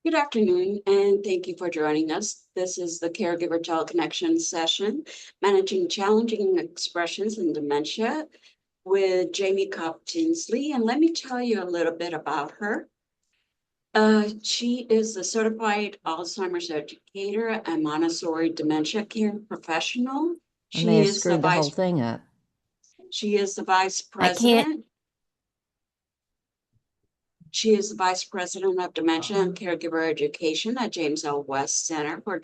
Good afternoon, and thank you for joining us. This is the Caregiver Teleconnection session, Managing Challenging Expressions in Dementia with Jaime Cobb Tinsley. And let me tell you a little bit about her. She is a certified Alzheimer's educator and Montessori dementia care professional. I may She have is the screwed the whole vice thing up. she is the vice I can't. president. She is the vice president of dementia and caregiver education at James L. West Center for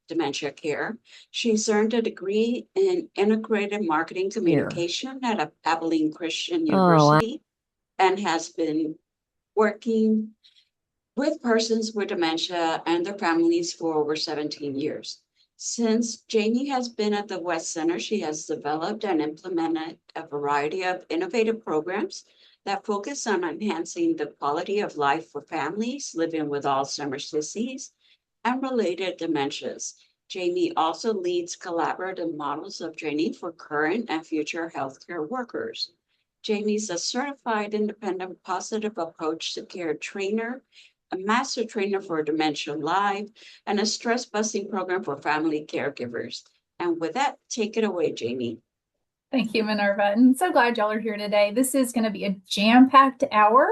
Dementia Care. She's earned a degree in integrated marketing Here. communication at Abilene Christian Oh, University and has been working with persons with dementia and their families for over 17 years. Since Jamie has been at the West Center, she has developed and implemented a variety of innovative programs that focus on enhancing the quality of life for families living with Alzheimer's disease and related dementias. Jamie also leads collaborative models of training for current and future healthcare workers. Jamie's a certified independent positive approach to care trainer, a master trainer for Dementia Live, and a stress busting program for family caregivers. And with that, take it away, Jamie. Thank you, Minerva. And so glad y'all are here today. This is going to be a jam-packed hour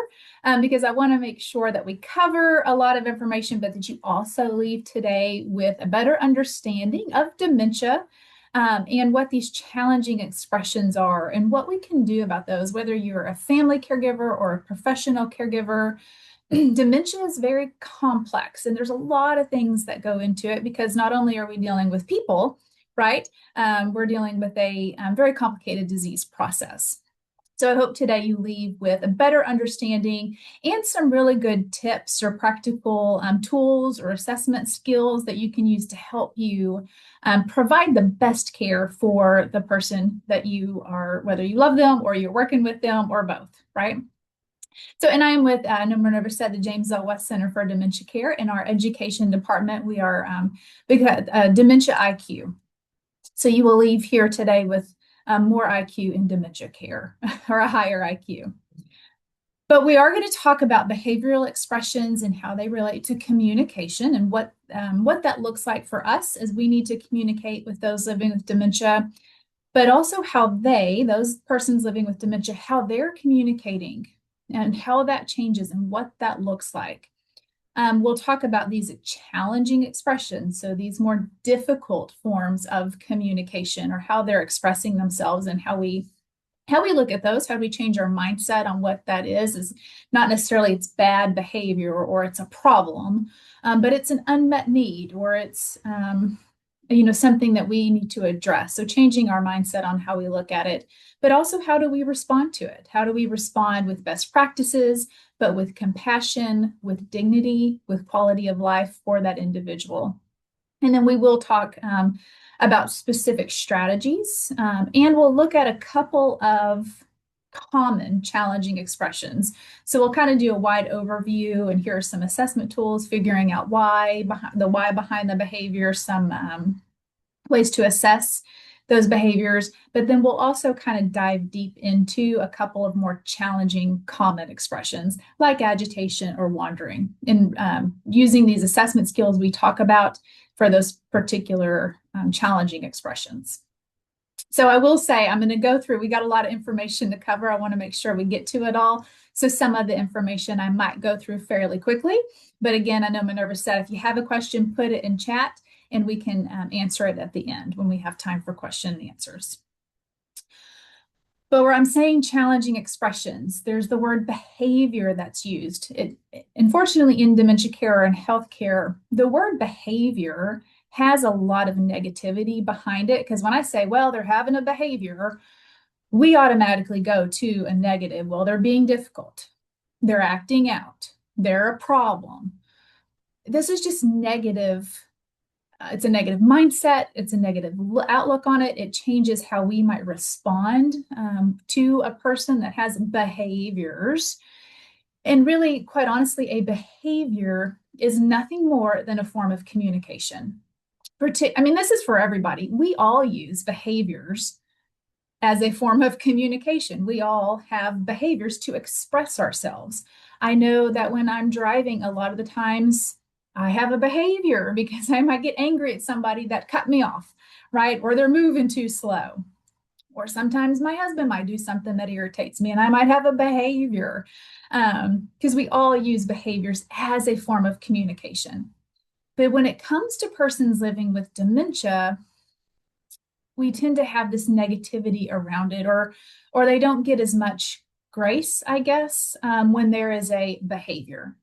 because I want to make sure that we cover a lot of information, but that you also leave today with a better understanding of dementia and what these challenging expressions are and what we can do about those, whether you're a family caregiver or a professional caregiver. Dementia is very complex, and there's a lot of things that go into it because not only are we dealing with people, right? We're dealing with a very complicated disease process. So I hope today you leave with a better understanding and some really good tips or practical tools or assessment skills that you can use to help you provide the best care for the person that you are, whether you love them or you're working with them or both, right? So, and I am with, no Minerva said, the James L. West Center for Dementia Care. In our education department, we are Dementia IQ. So you will leave here today with more IQ in dementia care or a higher IQ. But we are going to talk about behavioral expressions and how they relate to communication and what that looks like for us as we need to communicate with those living with dementia, but also how those persons living with dementia, how they're communicating and how that changes and what that looks like. We'll talk about these challenging expressions, so these more difficult forms of communication or how they're expressing themselves and how we look at those, how do we change our mindset on what that is not necessarily it's bad behavior or it's a problem, but it's an unmet need or it's something that we need to address. So changing our mindset on how we look at it, but also how do we respond to it? How do we respond with best practices, but with compassion, with dignity, with quality of life for that individual? And then we will talk about specific strategies, and we'll look at a couple of common challenging expressions. So we'll kind of do a wide overview, and here are some assessment tools, figuring out why behind the behavior, some ways to assess those behaviors, but then we'll also kind of dive deep into a couple of more challenging common expressions like agitation or wandering, and using these assessment skills we talk about for those particular challenging expressions. So I will say, I'm going to go through, we got a lot of information to cover. I want to make sure we get to it all. So some of the information I might go through fairly quickly. But again, I know Minerva said, if you have a question, put it in chat and we can answer it at the end when we have time for question and answers. But where I'm saying challenging expressions, there's the word behavior that's used. Unfortunately, in dementia care and healthcare, the word behavior has a lot of negativity behind it. Because when I say, well, they're having a behavior, we automatically go to a negative. Well, they're being difficult. They're acting out. They're a problem. This is just negative. It's a negative mindset. It's a negative outlook on it. It changes how we might respond to a person that has behaviors. And really, quite honestly, a behavior is nothing more than a form of communication. This is for everybody. We all use behaviors as a form of communication. We all have behaviors to express ourselves. I know that when I'm driving, a lot of the times I have a behavior because I might get angry at somebody that cut me off, right? Or they're moving too slow. Or sometimes my husband might do something that irritates me and I might have a behavior, because we all use behaviors as a form of communication. But when it comes to persons living with dementia, we tend to have this negativity around it, or they don't get as much grace, I guess, when there is a behavior.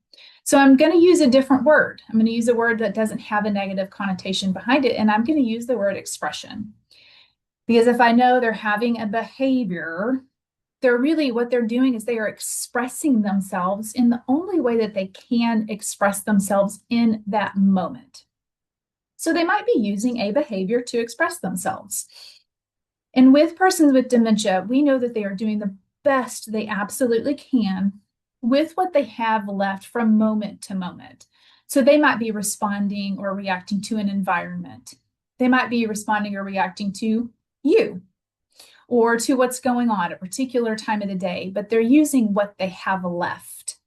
So I'm going to use a different word. I'm going to use a word that doesn't have a negative connotation behind it, and I'm going to use the word expression. Because if I know they're having a behavior, they're really, what they're doing is they are expressing themselves in the only way that they can express themselves in that moment. So they might be using a behavior to express themselves. And with persons with dementia, we know that they are doing the best they absolutely can with what they have left from moment to moment. So they might be responding or reacting to an environment. They might be responding or reacting to you or to what's going on at a particular time of the day, but they're using what they have left.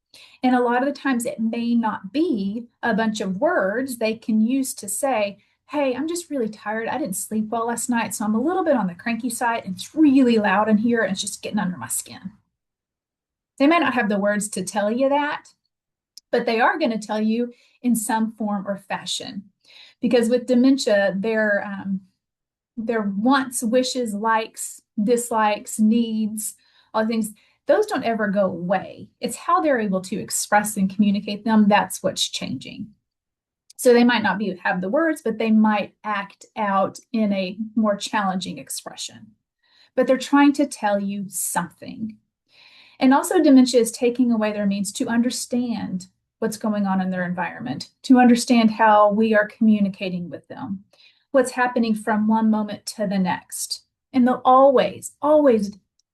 And a lot of the times it may not be a bunch of words they can use to say, hey, I'm just really tired. I didn't sleep well last night, so I'm a little bit on the cranky side and it's really loud in here and it's just getting under my skin. They may not have the words to tell you that, but they are going to tell you in some form or fashion. Because with dementia, their wants, wishes, likes, dislikes, needs, all the things, those don't ever go away. It's how they're able to express and communicate them. That's what's changing. So they might not have the words, but they might act out in a more challenging expression. But they're trying to tell you something. And also dementia is taking away their means to understand what's going on in their environment, to understand how we are communicating with them, what's happening from one moment to the next. And they'll always,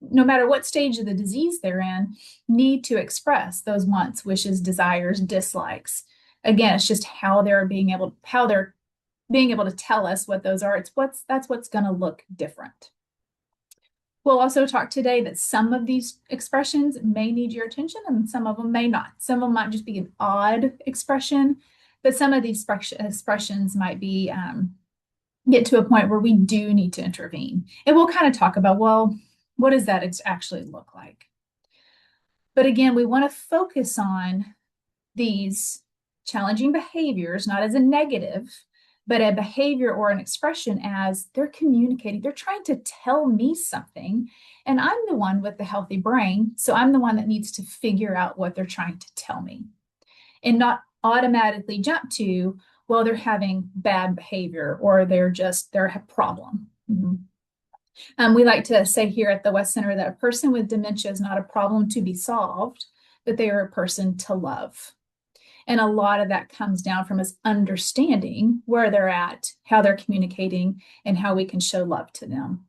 no matter what stage of the disease they're in, need to express those wants, wishes, desires, dislikes. Again, it's just how they're being able to tell us what those are. That's what's going to look different. We'll also talk today that some of these expressions may need your attention and some of them may not. Some of them might just be an odd expression, but some of these expressions might be get to a point where we do need to intervene. And we'll kind of talk about, well, what does that actually look like? But again, we want to focus on these challenging behaviors, not as a negative, but a behavior or an expression as they're communicating. They're trying to tell me something, and I'm the one with the healthy brain, so I'm the one that needs to figure out what they're trying to tell me and not automatically jump to, well, they're having bad behavior or they're a problem. We like to say here at the West Center that a person with dementia is not a problem to be solved, but they are a person to love. And a lot of that comes down from us understanding where they're at, how they're communicating, and how we can show love to them.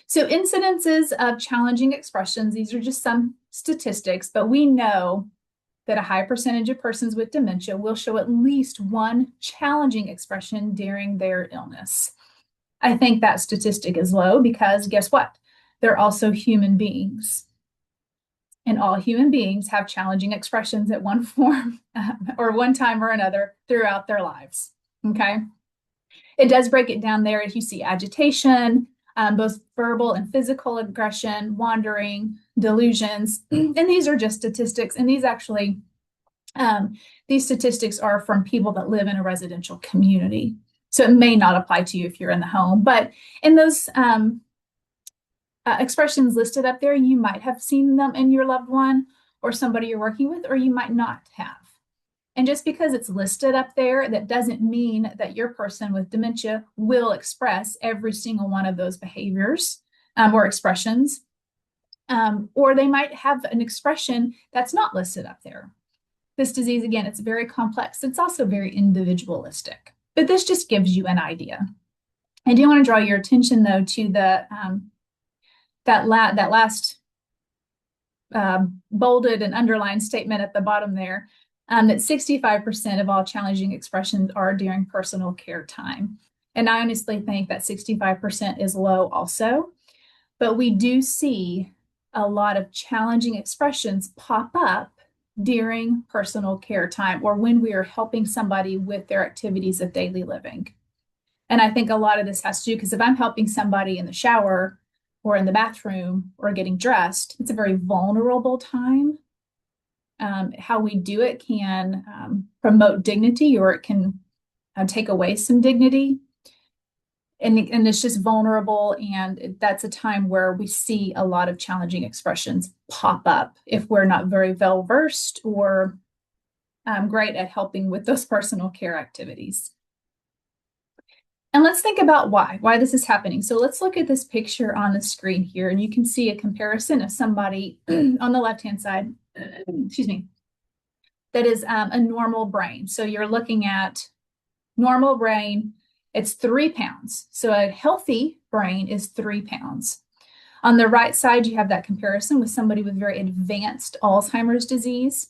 So incidences of challenging expressions, these are just some statistics, but we know that a high percentage of persons with dementia will show at least one challenging expression during their illness. I think that statistic is low because guess what? They're also human beings. And all human beings have challenging expressions at one form or one time or another throughout their lives. Okay. It does break it down there. If you see agitation, both verbal and physical aggression, wandering, delusions, and these are just statistics. And these actually, these statistics are from people that live in a residential community. So it may not apply to you if you're in the home, but in those expressions listed up there, you might have seen them in your loved one or somebody you're working with, or you might not have. And just because it's listed up there, that doesn't mean that your person with dementia will express every single one of those behaviors or expressions. Or they might have an expression that's not listed up there. This disease, again, it's very complex. It's also very individualistic, but this just gives you an idea. I do want to draw your attention, though, to the that last bolded and underlined statement at the bottom there, that 65% of all challenging expressions are during personal care time. And I honestly think that 65% is low also, but we do see a lot of challenging expressions pop up during personal care time or when we are helping somebody with their activities of daily living. And I think a lot of this has to do because if I'm helping somebody in the shower or in the bathroom or getting dressed, it's a very vulnerable time. How we do it can promote dignity or it can take away some dignity. And it's just vulnerable. And that's a time where we see a lot of challenging expressions pop up if we're not very well versed or great at helping with those personal care activities. And let's think about why this is happening. So let's look at this picture on the screen here, and you can see a comparison of somebody on the left-hand side, excuse me, that is a normal brain. So you're looking at normal brain, it's 3 pounds. So a healthy brain is 3 pounds. On the right side, you have that comparison with somebody with very advanced Alzheimer's disease.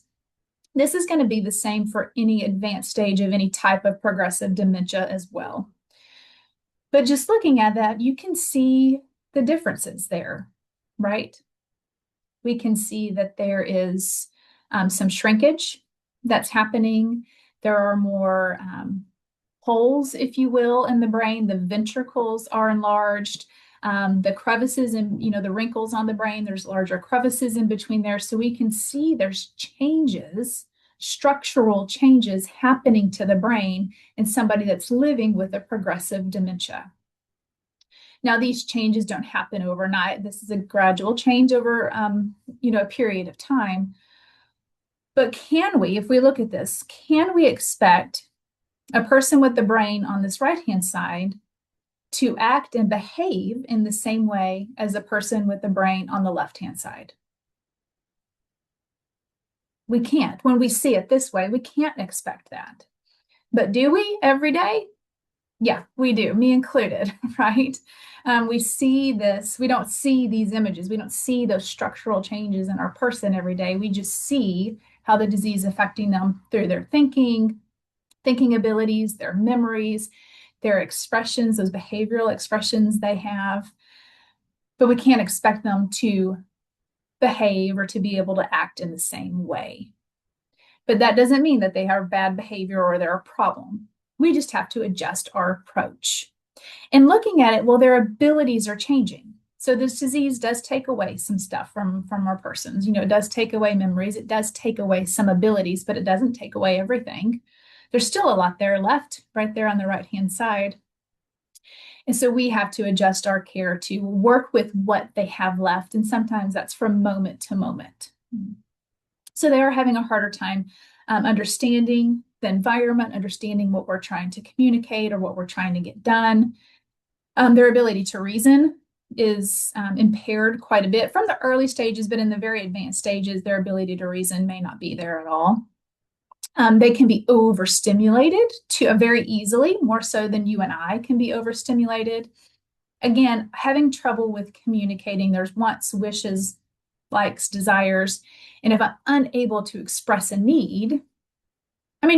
This is going to be the same for any advanced stage of any type of progressive dementia as well. But just looking at that, you can see the differences there, right? We can see that there is some shrinkage that's happening. There are more holes, if you will, in the brain. The ventricles are enlarged. The crevices and the wrinkles on the brain, there's larger crevices in between there. So we can see there's changes, structural changes happening to the brain in somebody that's living with a progressive dementia. Now, these changes don't happen overnight. This is a gradual change over a period of time. But can we, if we look at this, can we expect a person with the brain on this right-hand side to act and behave in the same way as a person with the brain on the left-hand side? We can't. When we see it this way, we can't expect that. But do we every day? Yeah, we do, me included, right? We see this, we don't see these images, we don't see those structural changes in our person every day. We just see how the disease is affecting them through their thinking abilities, their memories, their expressions, those behavioral expressions they have. But we can't expect them to behave or to be able to act in the same way. But that doesn't mean that they have bad behavior or they're a problem. We just have to adjust our approach. And looking at it, well, their abilities are changing. So this disease does take away some stuff from our persons. It does take away memories. It does take away some abilities, but it doesn't take away everything. There's still a lot there left right there on the right-hand side. And so we have to adjust our care to work with what they have left. And sometimes that's from moment to moment. So they are having a harder time understanding the environment, understanding what we're trying to communicate or what we're trying to get done. Their ability to reason is impaired quite a bit from the early stages, but in the very advanced stages, their ability to reason may not be there at all. They can be overstimulated very easily, more so than you and I can be overstimulated. Again, having trouble with communicating, there's wants, wishes, likes, desires. And if I'm unable to express a need,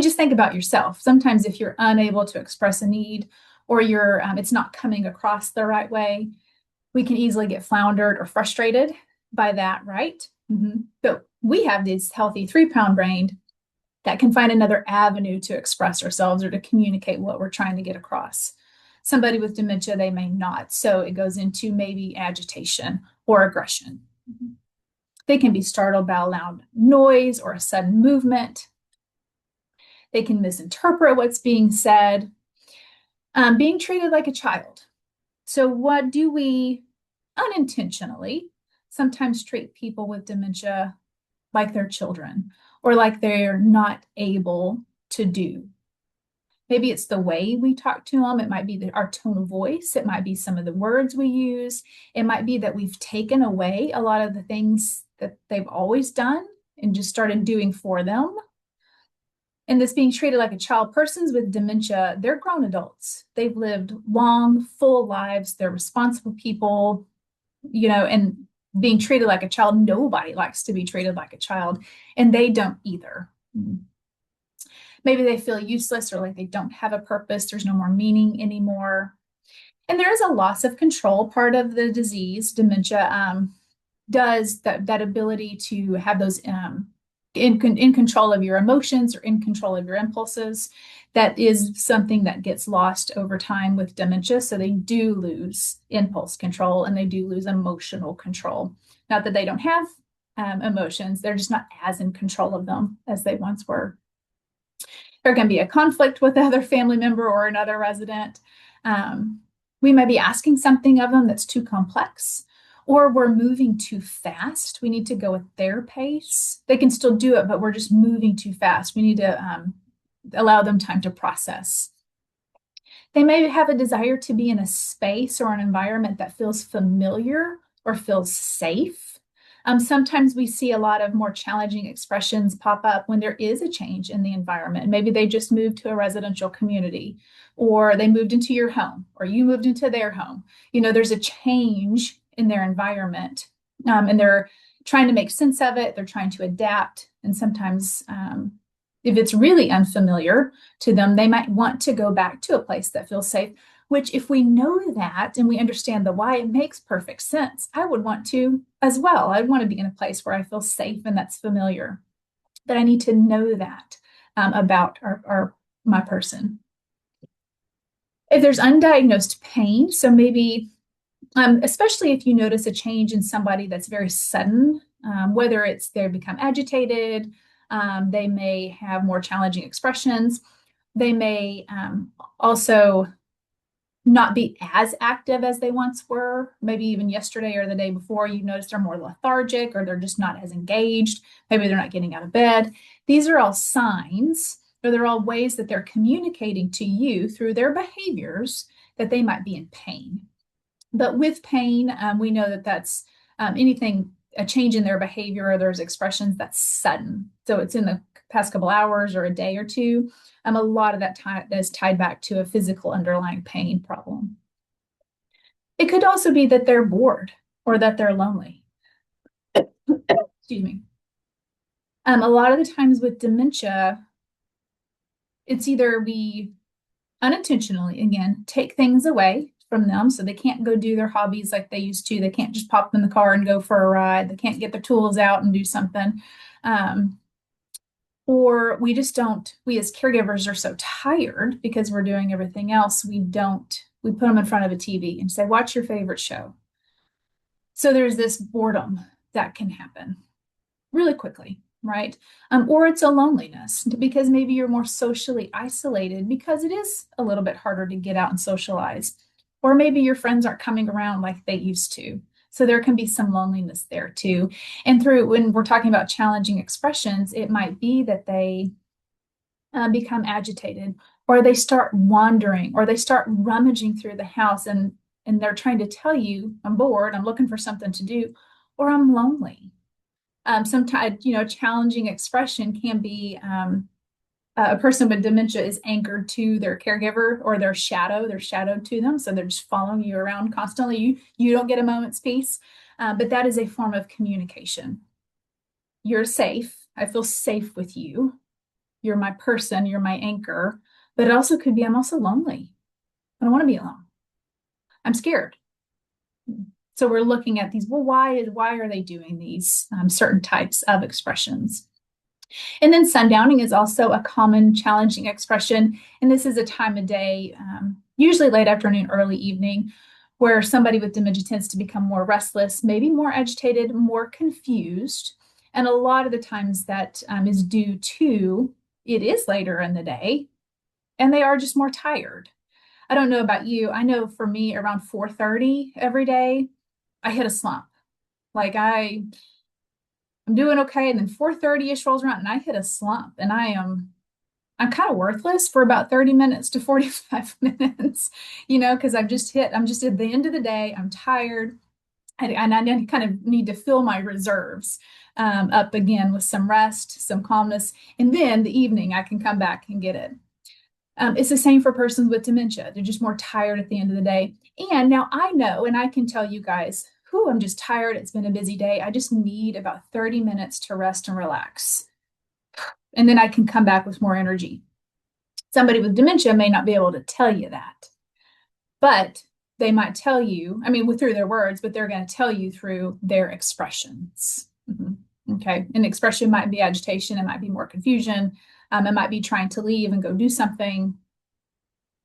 just think about yourself. Sometimes if you're unable to express a need or it's not coming across the right way, we can easily get floundered or frustrated by that, right? But we have this healthy 3-pound brain that can find another avenue to express ourselves or to communicate what we're trying to get across. Somebody with dementia, they may not. So it goes into maybe agitation or aggression. They can be startled by a loud noise or a sudden movement. They can misinterpret what's being said. Being treated like a child. So what do we unintentionally sometimes treat people with dementia like they're children or like they're not able to do? Maybe it's the way we talk to them. It might be our tone of voice. It might be some of the words we use. It might be that we've taken away a lot of the things that they've always done and just started doing for them. And this being treated like a child, persons with dementia, they're grown adults. They've lived long, full lives. They're responsible people, and being treated like a child, nobody likes to be treated like a child, and they don't either. Maybe they feel useless or like they don't have a purpose. There's no more meaning anymore. And there is a loss of control part of the disease, dementia. does that ability to have those in control of your emotions or in control of your impulses. That is something that gets lost over time with dementia. So they do lose impulse control and they do lose emotional control. Not that they don't have emotions, they're just not as in control of them as they once were. There can be a conflict with another family member or another resident. We may be asking something of them that's too complex, or we're moving too fast. We need to go at their pace. They can still do it, but we're just moving too fast. We need to allow them time to process. They may have a desire to be in a space or an environment that feels familiar or feels safe. Sometimes we see a lot of more challenging expressions pop up when there is a change in the environment. Maybe they just moved to a residential community, or they moved into your home, or you moved into their home. There's a change in their environment, and they're trying to make sense of it. They're trying to adapt. And sometimes, if it's really unfamiliar to them, they might want to go back to a place that feels safe, which if we know that and we understand the why, it makes perfect sense. I would want to as well. I'd want to be in a place where I feel safe and that's familiar. But I need to know that about my person. If there's undiagnosed pain, so maybe, especially if you notice a change in somebody that's very sudden, whether it's they become agitated, they may have more challenging expressions, they may also not be as active as they once were. Maybe even yesterday or the day before, you notice they're more lethargic or they're just not as engaged. Maybe they're not getting out of bed. These are all signs, or they're all ways that they're communicating to you through their behaviors that they might be in pain. But with pain, we know that that's anything, a change in their behavior or there's expressions that's sudden. So it's in the past couple hours or a day or two. A lot of that is tied back to a physical underlying pain problem. It could also be that they're bored or that they're lonely. Excuse me. A lot of the times with dementia, it's either we unintentionally, again, take things away from them so they can't go do their hobbies like they used to. They can't just pop in the car and go for a ride. They can't get their tools out and do something. Or we just don't, we as caregivers are so tired because we're doing everything else. We put them in front of a TV and say, watch your favorite show. So there's this boredom that can happen really quickly, right? Or it's a loneliness because maybe you're more socially isolated because it is a little bit harder to get out and socialize. Or maybe your friends aren't coming around like they used to. So there can be some loneliness there too. And when we're talking about challenging expressions, it might be that they become agitated, or they start wandering, or they start rummaging through the house and they're trying to tell you, I'm bored, I'm looking for something to do, or I'm lonely. Sometimes, challenging expression can be a person with dementia is anchored to their caregiver or they're shadowed to them. So they're just following you around constantly. You don't get a moment's peace, but that is a form of communication. You're safe. I feel safe with you. You're my person. You're my anchor. But it also could be, I'm also lonely. I don't want to be alone. I'm scared. So we're looking at these, well, why are they doing these certain types of expressions? And then sundowning is also a common challenging expression. And this is a time of day, usually late afternoon, early evening, where somebody with dementia tends to become more restless, maybe more agitated, more confused. And a lot of the times that is due to it is later in the day and they are just more tired. I don't know about you. I know for me around 4:30 every day, I hit a slump. Like I'm doing okay. And then 4:30-ish rolls around and I hit a slump and I'm kind of worthless for about 30 minutes to 45 minutes, because I'm just at the end of the day, I'm tired and I kind of need to fill my reserves up again with some rest, some calmness. And then the evening I can come back and get it. It's the same for persons with dementia. They're just more tired at the end of the day. And now I know, and I can tell you guys, I'm just tired. It's been a busy day. I just need about 30 minutes to rest and relax. And then I can come back with more energy. Somebody with dementia may not be able to tell you that, but they might tell you, I mean, through their words, but they're going to tell you through their expressions. Okay. An expression might be agitation, it might be more confusion, it might be trying to leave and go do something.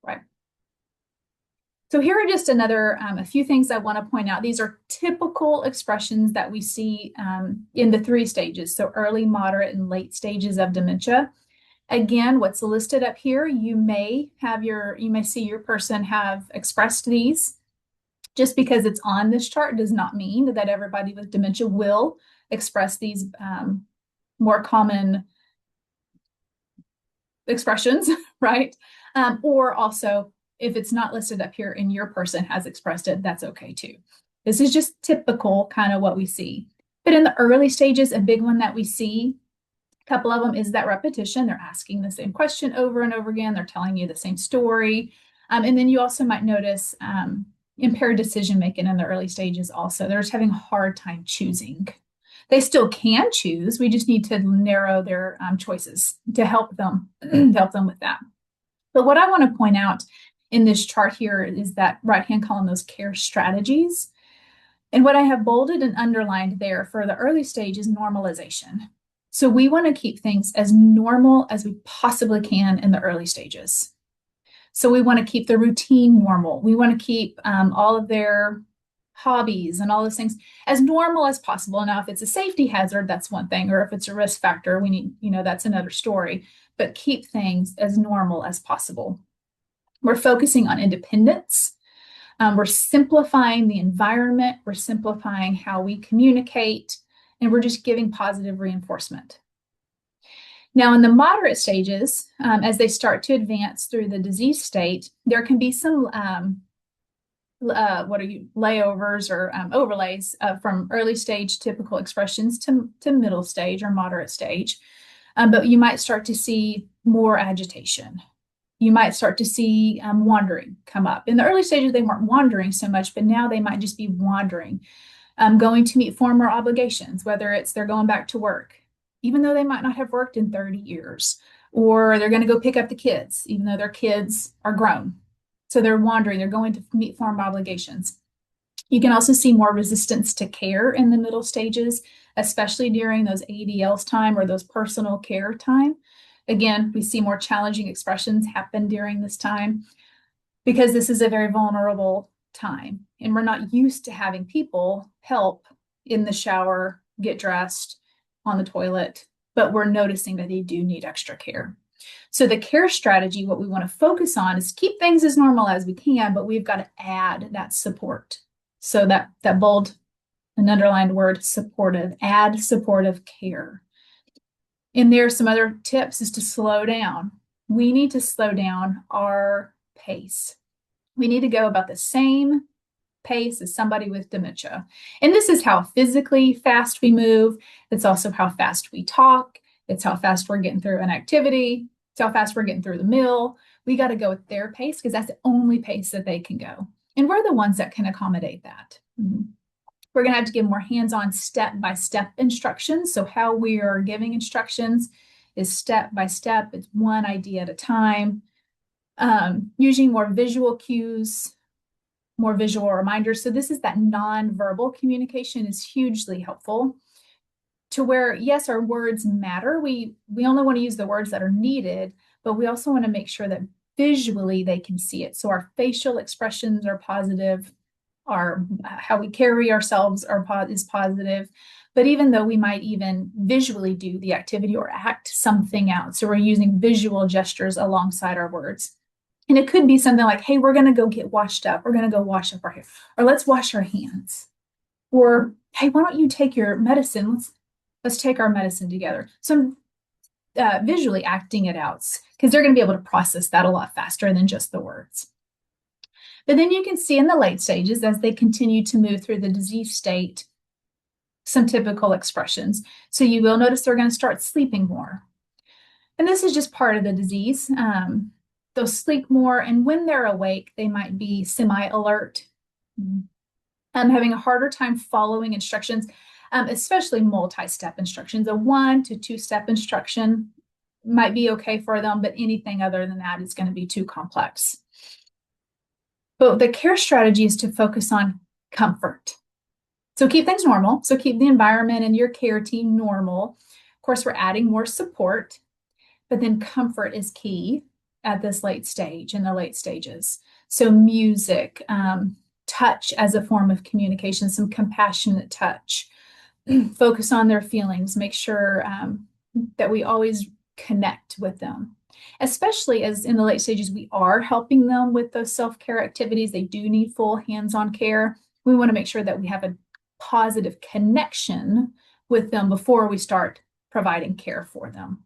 Right. So here are just a few things I want to point out. These are typical expressions that we see in the 3 stages. So early, moderate, and late stages of dementia. Again, what's listed up here, you may see your person have expressed these. Just because it's on this chart does not mean that everybody with dementia will express these more common expressions, right? Or also, if it's not listed up here and your person has expressed it, that's okay too. This is just typical kind of what we see. But in the early stages, a big one that we see, a couple of them, is that repetition. They're asking the same question over and over again. They're telling you the same story. And then you also might notice impaired decision making in the early stages also. They're just having a hard time choosing. They still can choose. We just need to narrow their choices to help them with that. But what I want to point out in this chart here is that right-hand column, those care strategies. And what I have bolded and underlined there for the early stage is normalization. So we want to keep things as normal as we possibly can in the early stages. So we want to keep the routine normal. We want to keep all of their hobbies and all those things as normal as possible. Now, if it's a safety hazard, that's one thing, or if it's a risk factor, we need, that's another story, but keep things as normal as possible. We're focusing on independence. We're simplifying the environment. We're simplifying how we communicate, and we're just giving positive reinforcement. Now, in the moderate stages, as they start to advance through the disease state, there can be some layovers or overlays from early stage typical expressions to middle stage or moderate stage. But you might start to see more agitation. You might start to see wandering come up. In the early stages, they weren't wandering so much, but now they might just be wandering, going to meet former obligations, whether it's they're going back to work, even though they might not have worked in 30 years, or they're going to go pick up the kids, even though their kids are grown. So they're wandering, they're going to meet former obligations. You can also see more resistance to care in the middle stages, especially during those ADLs time or those personal care time. Again, we see more challenging expressions happen during this time because this is a very vulnerable time. And we're not used to having people help in the shower, get dressed, on the toilet, but we're noticing that they do need extra care. So the care strategy, what we want to focus on is keep things as normal as we can, but we've got to add that support. So that bold and underlined word, supportive, add supportive care. And there are some other tips is to slow down. We need to slow down our pace. We need to go about the same pace as somebody with dementia. And this is how physically fast we move. It's also how fast we talk. It's how fast we're getting through an activity. It's how fast we're getting through the meal. We got to go at their pace because that's the only pace that they can go. And we're the ones that can accommodate that. We're going to have to give more hands-on step-by-step instructions. So how we are giving instructions is step-by-step. It's one idea at a time. Using more visual cues, more visual reminders. So this is that non-verbal communication is hugely helpful to where, yes, our words matter. We only want to use the words that are needed, but we also want to make sure that visually they can see it. So our facial expressions are positive, how we carry ourselves is positive. But even though we might even visually do the activity or act something out, so we're using visual gestures alongside our words. And it could be something like, hey, we're going to go get washed up. We're going to go wash up our hair. Or let's wash our hands. Or, hey, why don't you take your medicine? Let's take our medicine together. So visually acting it out because they're going to be able to process that a lot faster than just the words. But then you can see in the late stages, as they continue to move through the disease state, some typical expressions. So you will notice they're going to start sleeping more. And this is just part of the disease. They'll sleep more, and when they're awake, they might be semi-alert, having a harder time following instructions, especially multi-step instructions. A 1 to 2 step instruction might be okay for them, but anything other than that is going to be too complex. But the care strategy is to focus on comfort. So keep things normal. So keep the environment and your care team normal. Of course, we're adding more support, but then comfort is key at this late stage, in the late stages. So music, touch as a form of communication, some compassionate touch, focus on their feelings, make sure that we always connect with them. Especially as in the late stages, we are helping them with those self-care activities. They do need full hands-on care. We want to make sure that we have a positive connection with them before we start providing care for them.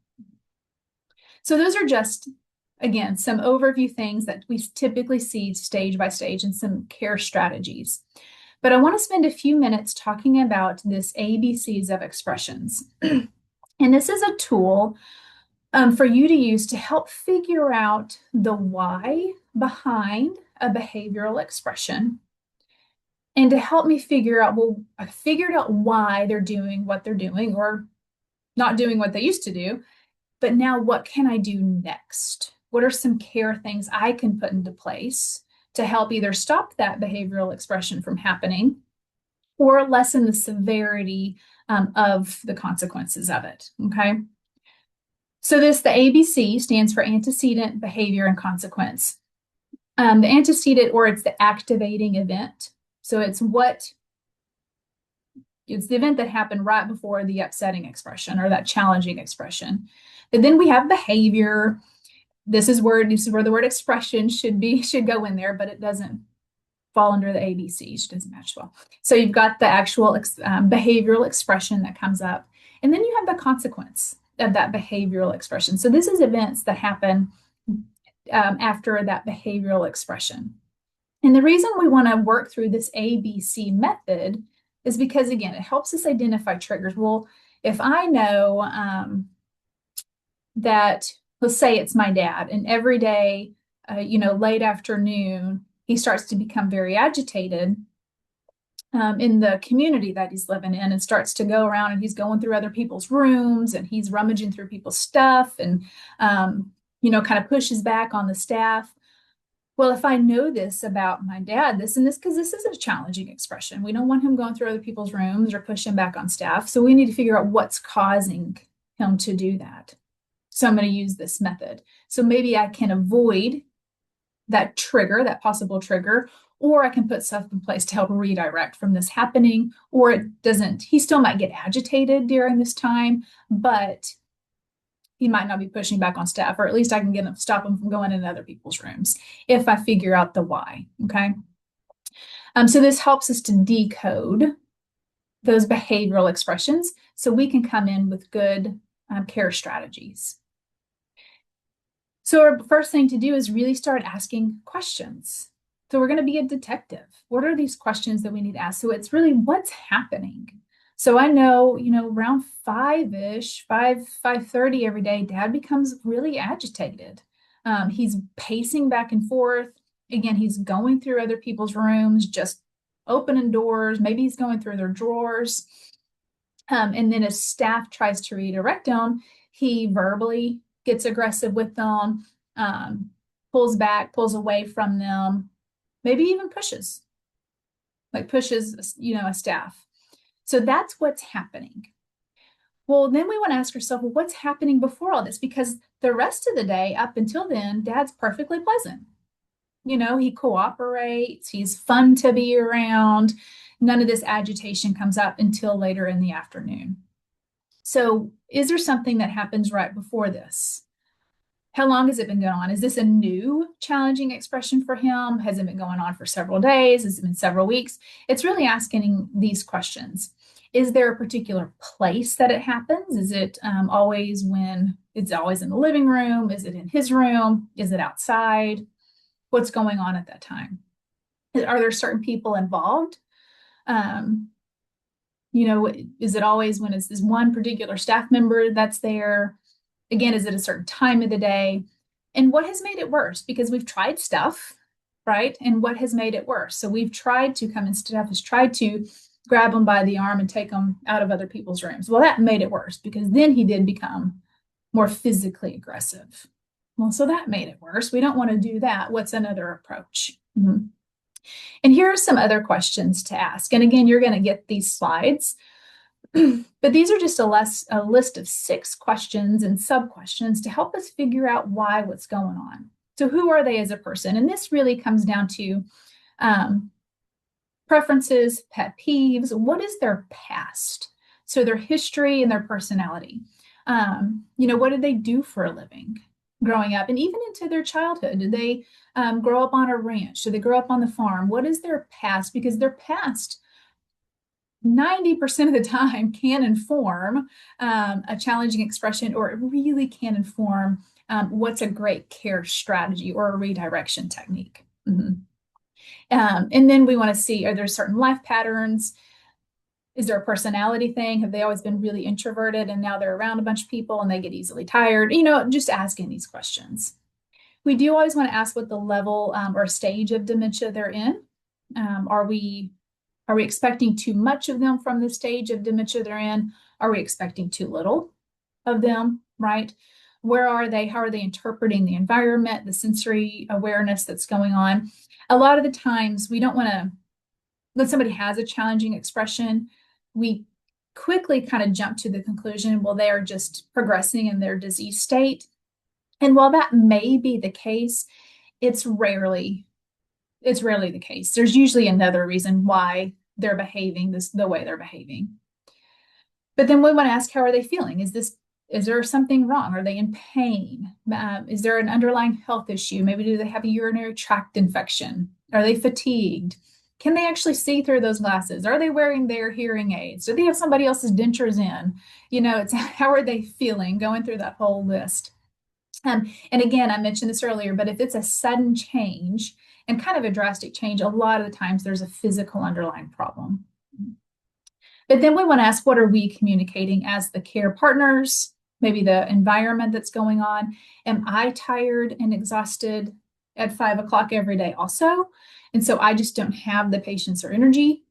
So those are just, again, some overview things that we typically see stage by stage and some care strategies. But I want to spend a few minutes talking about this ABCs of expressions. And this is a tool for you to use to help figure out the why behind a behavioral expression, and to help me figure out, well, I figured out why they're doing what they're doing or not doing what they used to do, but now what can I do next? What are some care things I can put into place to help either stop that behavioral expression from happening or lessen the severity of the consequences of it, okay? So the ABC stands for antecedent, behavior, and consequence. The antecedent, or it's the activating event. So it's the event that happened right before the upsetting expression or that challenging expression. And then we have behavior. This is where the word expression should go in there, but it doesn't fall under the ABCs. It doesn't match well. So you've got the actual behavioral expression that comes up, and then you have the consequence of that behavioral expression. So this is events that happen after that behavioral expression. And the reason we want to work through this ABC method is because, again, it helps us identify triggers. Well, if I know that, let's say it's my dad, and every day, late afternoon, he starts to become very agitated in the community that he's living in, and starts to go around and he's going through other people's rooms and he's rummaging through people's stuff and, kind of pushes back on the staff. Well, if I know this about my dad, because this is a challenging expression. We don't want him going through other people's rooms or pushing back on staff. So we need to figure out what's causing him to do that. So I'm going to use this method. So maybe I can avoid that trigger, that possible trigger, or I can put stuff in place to help redirect from this happening, or it doesn't. He still might get agitated during this time, but he might not be pushing back on staff, or at least I can stop him from going into other people's rooms if I figure out the why, okay? So this helps us to decode those behavioral expressions so we can come in with good care strategies. So our first thing to do is really start asking questions. So we're going to be a detective. What are these questions that we need to ask? So it's really, what's happening? So I know, around 5-ish, 5:30 every day, Dad becomes really agitated. He's pacing back and forth. Again, he's going through other people's rooms, just opening doors. Maybe he's going through their drawers. And then as staff tries to redirect him, he verbally gets aggressive with them, pulls back, pulls away from them, maybe even pushes a staff. So that's what's happening. Well, then we want to ask ourselves, well, what's happening before all this? Because the rest of the day, up until then, Dad's perfectly pleasant. He cooperates, he's fun to be around. None of this agitation comes up until later in the afternoon. So is there something that happens right before this? How long has it been going on? Is this a new challenging expression for him? Has it been going on for several days? Has it been several weeks? It's really asking these questions. Is there a particular place that it happens? Is it always in the living room? Is it in his room? Is it outside? What's going on at that time? Are there certain people involved? Is it always when it's this one particular staff member that's there? Again, is it a certain time of the day? And what has made it worse? Because we've tried stuff, right? And what has made it worse? So we've tried to come in, staff has tried to grab him by the arm and take him out of other people's rooms. Well, that made it worse because then he did become more physically aggressive. Well, so that made it worse. We don't want to do that. What's another approach? And here are some other questions to ask. And again, you're going to get these slides, but these are just a list of 6 questions and sub-questions to help us figure out what's going on. So who are they as a person? And this really comes down to preferences, pet peeves, what is their past? So their history and their personality. What did they do for a living growing up and even into their childhood? Did they grow up on a ranch? Did they grow up on the farm? What is their past? Because their past 90% of the time can inform a challenging expression, or it really can inform what's a great care strategy or a redirection technique. And then we want to see, are there certain life patterns? Is there a personality thing? Have they always been really introverted and now they're around a bunch of people and they get easily tired? Just asking these questions. We do always want to ask what the level or stage of dementia they're in. Are we expecting too much of them from the stage of dementia they're in? Are we expecting too little of them, right? Where are they? How are they interpreting the environment, the sensory awareness that's going on? A lot of the times we don't want to, when somebody has a challenging expression, we quickly kind of jump to the conclusion, well, they are just progressing in their disease state. And while that may be the case, it's rarely the case. There's usually another reason why they're behaving the way they're behaving. But then we want to ask, how are they feeling? Is there something wrong? Are they in pain? Is there an underlying health issue? Maybe do they have a urinary tract infection? Are they fatigued? Can they actually see through those glasses? Are they wearing their hearing aids? Do they have somebody else's dentures in? It's how are they feeling, going through that whole list. And again, I mentioned this earlier, but if it's a sudden change and kind of a drastic change, a lot of the times there's a physical underlying problem. But then we want to ask, what are we communicating as the care partners? Maybe the environment that's going on. Am I tired and exhausted at 5 o'clock every day also? And so I just don't have the patience or energy.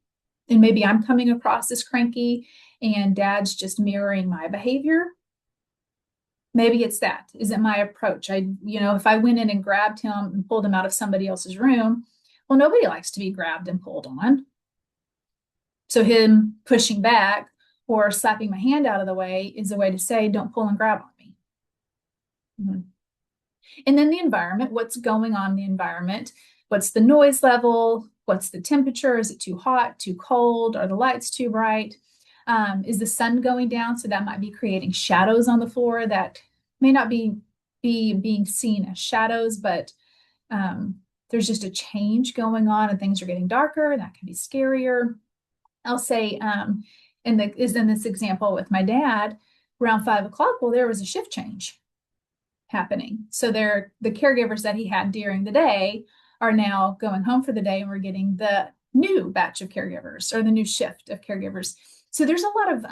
And maybe I'm coming across as cranky and dad's just mirroring my behavior. Maybe it's that. Is it my approach? If I went in and grabbed him and pulled him out of somebody else's room, well, nobody likes to be grabbed and pulled on. So him pushing back or slapping my hand out of the way is a way to say, don't pull and grab on me. And then the environment, what's going on in the environment? What's the noise level? What's the temperature? Is it too hot, too cold? Are the lights too bright? Is the sun going down? So that might be creating shadows on the floor that may not be being seen as shadows, but there's just a change going on and things are getting darker. That can be scarier. I'll say, in this example with my dad, around 5 o'clock, well, there was a shift change happening. So the caregivers that he had during the day are now going home for the day, and we're getting the new batch of caregivers or the new shift of caregivers. So there's a lot of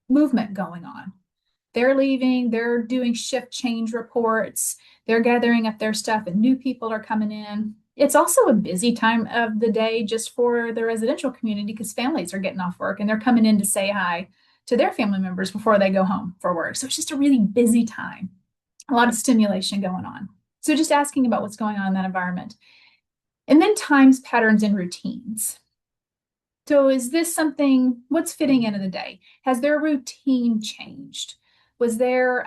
movement going on. They're leaving, they're doing shift change reports, they're gathering up their stuff, and new people are coming in. It's also a busy time of the day just for the residential community because families are getting off work and they're coming in to say hi to their family members before they go home for work. So it's just a really busy time, a lot of stimulation going on. So just asking about what's going on in that environment. And then times, patterns, and routines. So is this something, what's fitting into the day? Has their routine changed? Was there,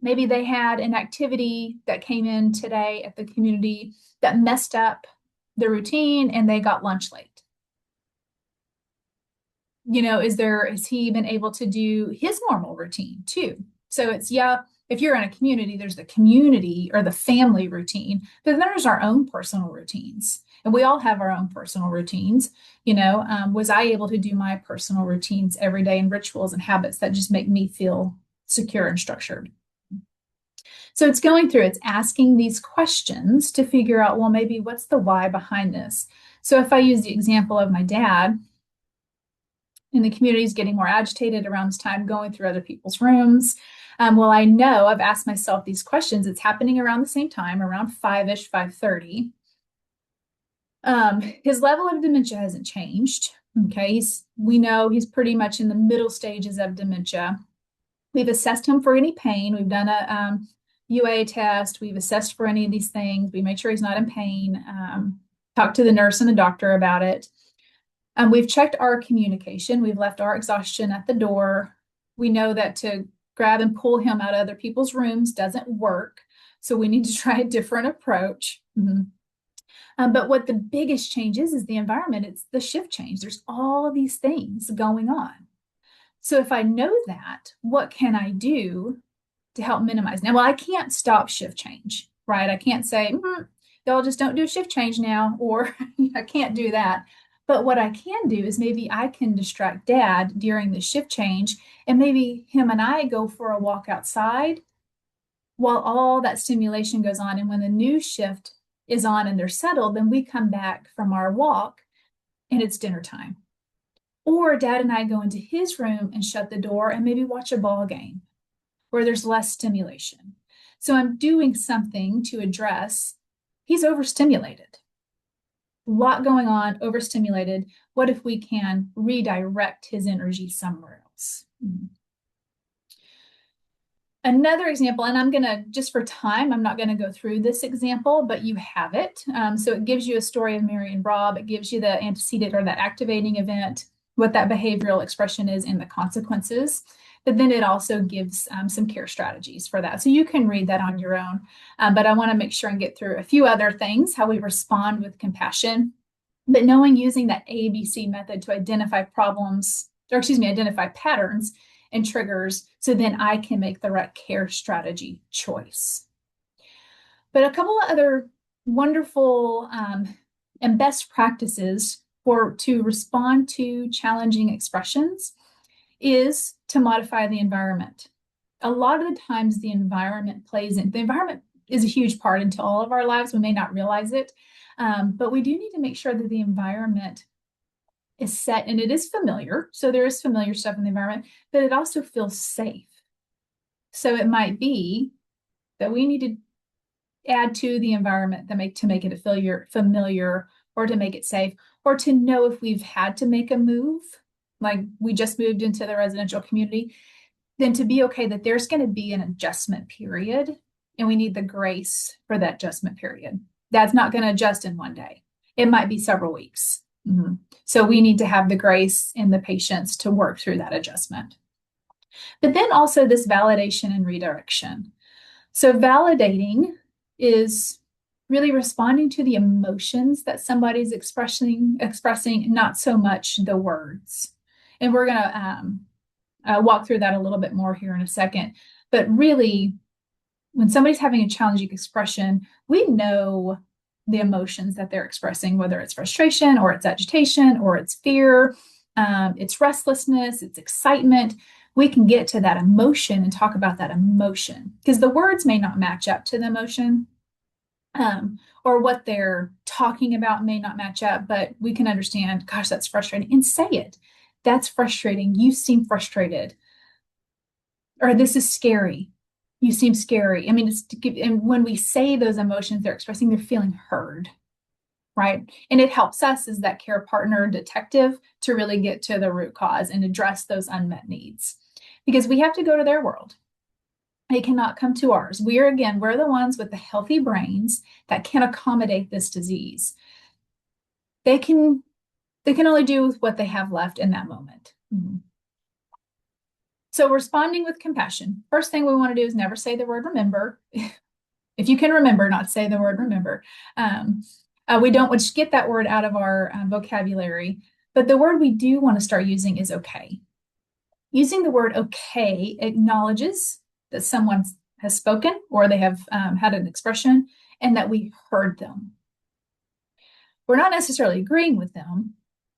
maybe they had an activity that came in today at the community that messed up the routine and they got lunch late? Has he been able to do his normal routine too? So it's, if you're in a community, there's the community or the family routine, but then there's our own personal routines. And we all have our own personal routines. Was I able to do my personal routines every day and rituals and habits that just make me feel secure and structured? So it's asking these questions to figure out, well, maybe what's the why behind this? So if I use the example of my dad, and the community is getting more agitated around this time, going through other people's rooms. Well, I know I've asked myself these questions. It's happening around the same time, around 5-ish, 5:30. His level of dementia hasn't changed. Okay, we know he's pretty much in the middle stages of dementia. We've assessed him for any pain. We've done a UA test. We've assessed for any of these things. We made sure he's not in pain. talked to the nurse and the doctor about it. We've checked our communication. We've left our exhaustion at the door. We know that to grab and pull him out of other people's rooms doesn't work. So we need to try a different approach. But what the biggest change is the environment. It's the shift change. There's all of these things going on. So if I know that, what can I do to help minimize? Now, well, I can't stop shift change, right? I can't say, y'all just don't do shift change now, or I can't do that. But what I can do is maybe I can distract dad during the shift change, and maybe him and I go for a walk outside while all that stimulation goes on. And when the new shift is on and they're settled, then we come back from our walk and it's dinner time. Or dad and I go into his room and shut the door and maybe watch a ball game where there's less stimulation. So I'm doing something to address, he's overstimulated. A lot going on, overstimulated. What if we can redirect his energy somewhere else? Another example, and I'm going to, just for time, I'm not going to go through this example, but you have it. So it gives you a story of Mary and Rob. It gives you the antecedent or the activating event, what that behavioral expression is and the consequences. But then it also gives some care strategies for that. So you can read that on your own. But I want to make sure and get through a few other things, how we respond with compassion. But knowing using that ABC method to identify problems, or excuse me, identify patterns and triggers, so then I can make the right care strategy choice. But a couple of other wonderful and best practices to respond to challenging expressions is to modify the environment. A lot of the times the environment is a huge part into all of our lives. We may not realize it, but we do need to make sure that the environment is set, and it is familiar. So there is familiar stuff in the environment, but it also feels safe. So it might be that we need to add to the environment to make it familiar, or to make it safe, or to know if we've had to make a move, like we just moved into the residential community, then to be okay that there's going to be an adjustment period, and we need the grace for that adjustment period. That's not going to adjust in one day. It might be several weeks. So we need to have the grace and the patience to work through that adjustment. But then also this validation and redirection. So validating is really responding to the emotions that somebody's expressing, not so much the words. And we're going to walk through that a little bit more here in a second. But really, when somebody's having a challenging expression, we know the emotions that they're expressing, whether it's frustration or it's agitation or it's fear, it's restlessness, it's excitement. We can get to that emotion and talk about that emotion, because the words may not match up to the emotion, or what they're talking about may not match up, but we can understand, gosh, that's frustrating, and say it. That's frustrating. You seem frustrated. Or this is scary. You seem scary. I mean, and when we say those emotions they're expressing, they're feeling heard, right? And it helps us as that care partner detective to really get to the root cause and address those unmet needs, because we have to go to their world. They cannot come to ours. We're the ones with the healthy brains that can accommodate this disease. They can only do with what they have left in that moment. So responding with compassion. First thing we want to do is never say the word remember. If you can remember, not say the word remember. We don't want to get that word out of our vocabulary, but the word we do want to start using is okay. Using the word okay acknowledges that someone has spoken, or they have had an expression, and that we heard them. We're not necessarily agreeing with them,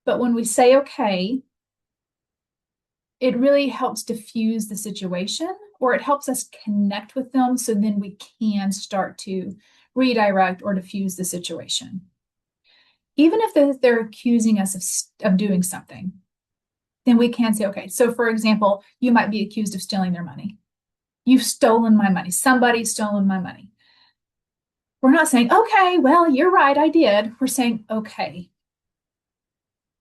but when we say okay, it really helps diffuse the situation, or it helps us connect with them, so then we can start to redirect or diffuse the situation. Even if they're accusing us of doing something, then we can say, okay, so for example, you might be accused of stealing their money. You've stolen my money. Somebody's stolen my money. We're not saying, okay, well, you're right, I did. We're saying, okay.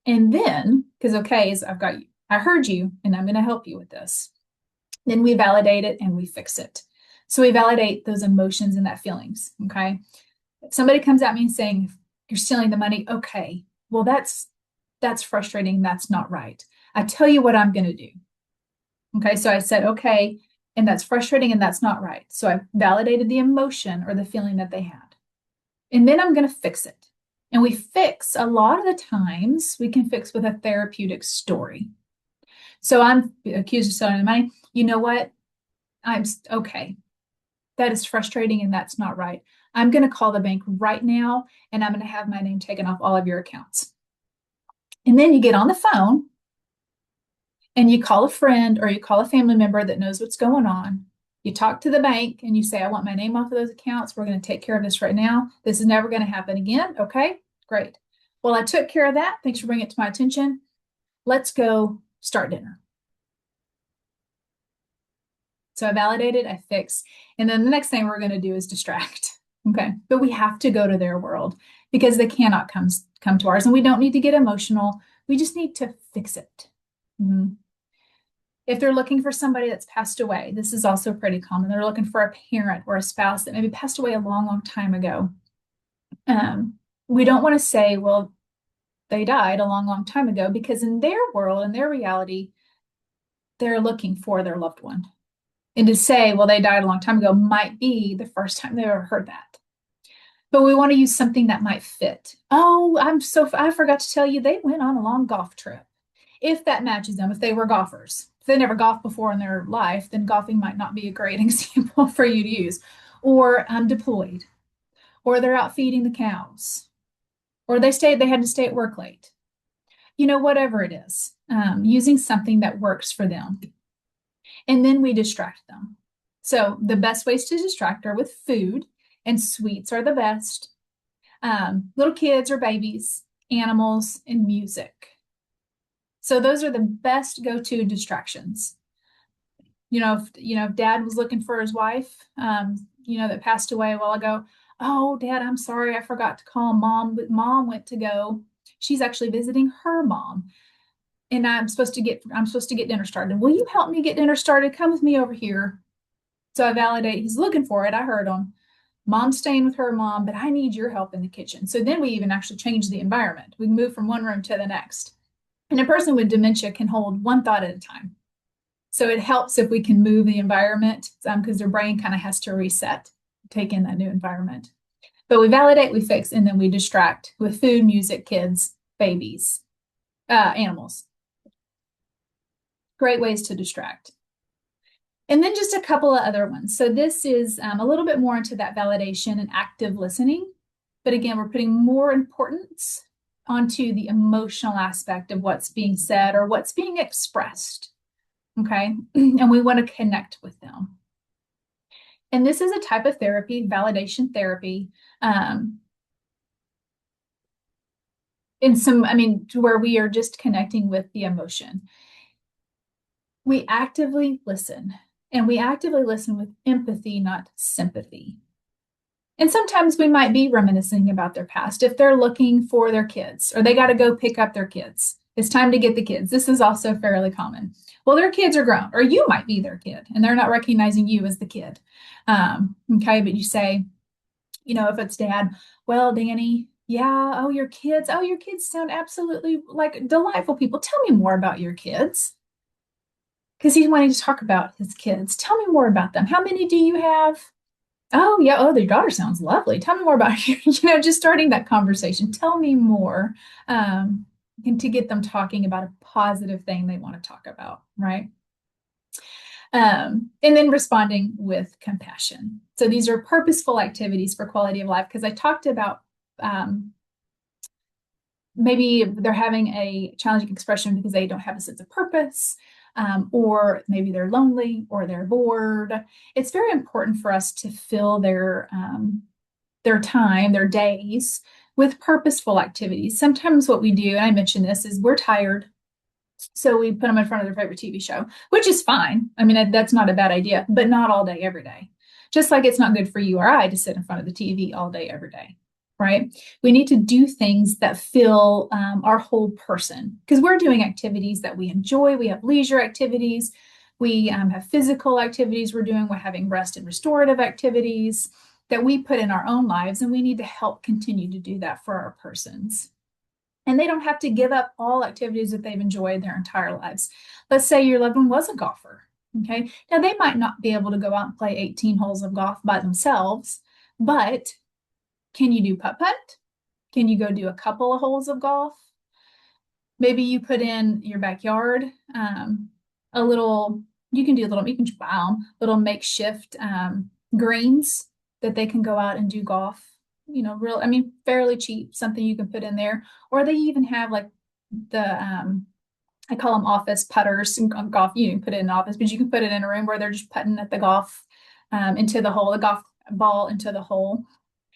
And then, because okay is I heard you, and I'm going to help you with this. Then we validate it and we fix it. So we validate those emotions and that feelings, okay? If somebody comes at me saying, You're stealing the money. Okay. Well, that's frustrating. That's not right. I tell you what I'm going to do. Okay. So I said, okay. And that's frustrating and that's not right. So I validated the emotion or the feeling that they had. And then I'm going to fix it. And we fix a lot of the times we can fix with a therapeutic story. So I'm accused of stealing the money. You know what? I'm okay. That is frustrating and that's not right. I'm going to call the bank right now and I'm going to have my name taken off all of your accounts. And then you get on the phone and you call a friend or you call a family member that knows what's going on. You talk to the bank and you say, I want my name off of those accounts. We're going to take care of this right now. This is never going to happen again. Okay, great. Well, I took care of that. Thanks for bringing it to my attention. Let's go start dinner. So I validated, I fix, and then the next thing we're going to do is distract. Okay, but we have to go to their world because they cannot come to ours, and we don't need to get emotional. We just need to fix it. Mm-hmm. If they're looking for somebody that's passed away, this is also pretty common. They're looking for a parent or a spouse that maybe passed away a long, long time ago. We don't want to say, well, they died a long, long time ago, because in their world, in their reality, they're looking for their loved one. And to say, well, they died a long time ago might be the first time they ever heard that. But we want to use something that might fit. Oh, I forgot to tell you, they went on a long golf trip. If that matches them, if they were golfers. If they never golfed before in their life, then golfing might not be a great example for you to use. Or deployed. Or they're out feeding the cows. Or they had to stay at work late. Whatever it is, using something that works for them. And then we distract them. So the best ways to distract are with food, and sweets are the best. Little kids or babies, animals, and music. So those are the best go-to distractions. If dad was looking for his wife, that passed away a while ago. Oh, Dad, I'm sorry, I forgot to call Mom, but Mom went to go. She's actually visiting her mom. And I'm supposed to get dinner started. Will you help me get dinner started? Come with me over here. So I validate, he's looking for it. I heard him. Mom's staying with her mom, but I need your help in the kitchen. So then we even actually change the environment. We move from one room to the next. And a person with dementia can hold one thought at a time. So it helps if we can move the environment, because their brain kind of has to reset, take in that new environment. But we validate, we fix, and then we distract with food, music, kids, babies, animals. Great ways to distract. And then just a couple of other ones. So this is a little bit more into that validation and active listening. But again, we're putting more importance onto the emotional aspect of what's being said or what's being expressed. Okay. And we want to connect with them. And this is a type of therapy, validation therapy. To where we are just connecting with the emotion. We actively listen, and we actively listen with empathy, not sympathy. And sometimes we might be reminiscing about their past if they're looking for their kids or they got to go pick up their kids. It's time to get the kids. This is also fairly common. Well, their kids are grown, or you might be their kid and they're not recognizing you as the kid. Okay, but you say, if it's Dad, well, Danny, yeah, oh, your kids sound absolutely like delightful people. Tell me more about your kids. Because he's wanting to talk about his kids. Tell me more about them. How many do you have? Oh, yeah. Oh, their daughter sounds lovely. Tell me more about you. Just starting that conversation. Tell me more. And to get them talking about a positive thing they want to talk about, right? And then responding with compassion. So these are purposeful activities for quality of life, because I talked about maybe they're having a challenging expression because they don't have a sense of purpose. Or maybe they're lonely or they're bored. It's very important for us to fill their time, their days with purposeful activities. Sometimes what we do, and I mentioned this, is we're tired. So we put them in front of their favorite TV show, which is fine. That's not a bad idea, but not all day, every day. Just like it's not good for you or I to sit in front of the TV all day, every day. Right? We need to do things that fill our whole person, because we're doing activities that we enjoy. We have leisure activities. We have physical activities we're doing. We're having rest and restorative activities. that we put in our own lives, and we need to help continue to do that for our persons. And they don't have to give up all activities that they've enjoyed their entire lives. Let's say your loved one was a golfer. Okay. Now they might not be able to go out and play 18 holes of golf by themselves, but can you do putt-putt? Can you go do a couple of holes of golf? Maybe you put in your backyard a little, you can buy them little makeshift greens that they can go out and do golf, fairly cheap, something you can put in there. Or they even have like the, I call them office putters and golf. You can put it in an office, but you can put it in a room where they're just putting at the golf into the hole, the golf ball into the hole.